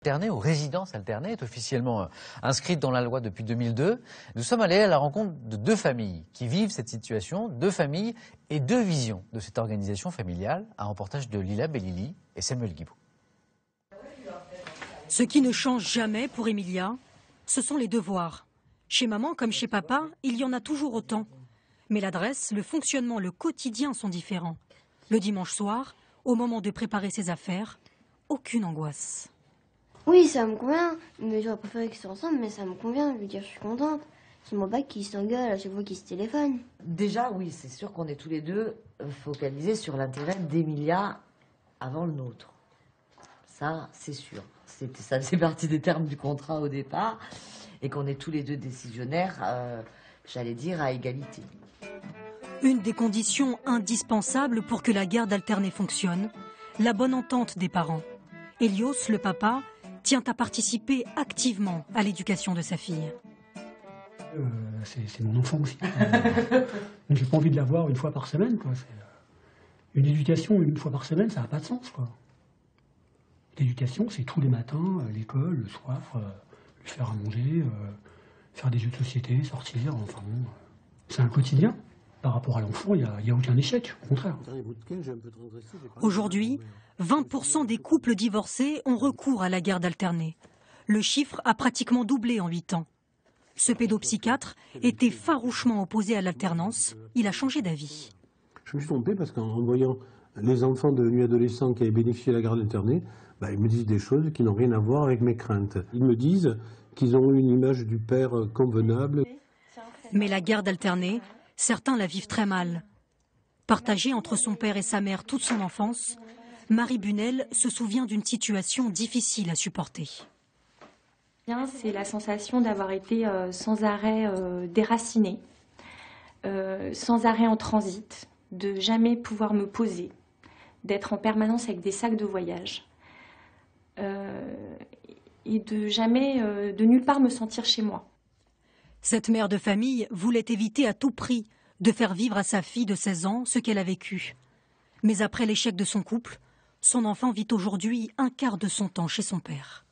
Alterné ou résidence alternée est officiellement inscrite dans la loi depuis 2002. Nous sommes allés à la rencontre de deux familles qui vivent cette situation, deux familles et deux visions de cette organisation familiale. Un reportage de Lila Bellili et Samuel Guibaud. Ce qui ne change jamais pour Emilia, ce sont les devoirs. Chez maman comme chez papa, il y en a toujours autant. Mais l'adresse, le fonctionnement, le quotidien sont différents. Le dimanche soir, au moment de préparer ses affaires, aucune angoisse. Oui, ça me convient, mais j'aurais préféré qu'ils soient ensemble, mais ça me convient, je veux dire, je suis contente. C'est mon bac qui s'engueule à chaque fois qu'ils se téléphonent. Déjà, oui, c'est sûr qu'on est tous les deux focalisés sur l'intérêt d'Emilia avant le nôtre. Ça, c'est sûr. Ça faisait partie des termes du contrat au départ, et qu'on est tous les deux décisionnaires, j'allais dire, à égalité. Une des conditions indispensables pour que la garde alternée fonctionne, la bonne entente des parents. Elios, le papa, tient à participer activement à l'éducation de sa fille. C'est mon enfant aussi. Donc j'ai pas envie de la voir une fois par semaine, quoi. Une éducation une fois par semaine, ça n'a pas de sens, quoi. L'éducation, c'est tous les matins, l'école, le soir, lui faire à manger, faire des jeux de société, sortir, enfin bon. C'est un quotidien. Par rapport à l'enfant, il n'y a aucun échec, au contraire. Aujourd'hui, 20% des couples divorcés ont recours à la garde alternée. Le chiffre a pratiquement doublé en 8 ans. Ce pédopsychiatre était farouchement opposé à l'alternance. Il a changé d'avis. Je me suis trompé parce qu'en voyant les enfants devenus adolescents qui avaient bénéficié de la garde alternée, ils me disent des choses qui n'ont rien à voir avec mes craintes. Ils me disent qu'ils ont eu une image du père convenable. Mais la garde alternée, certains la vivent très mal. Partagée entre son père et sa mère toute son enfance, Marie Bunel se souvient d'une situation difficile à supporter. C'est la sensation d'avoir été sans arrêt déracinée, sans arrêt en transit, de jamais pouvoir me poser, d'être en permanence avec des sacs de voyage et de nulle part me sentir chez moi. Cette mère de famille voulait éviter à tout prix de faire vivre à sa fille de 16 ans ce qu'elle a vécu. Mais après l'échec de son couple, son enfant vit aujourd'hui un quart de son temps chez son père.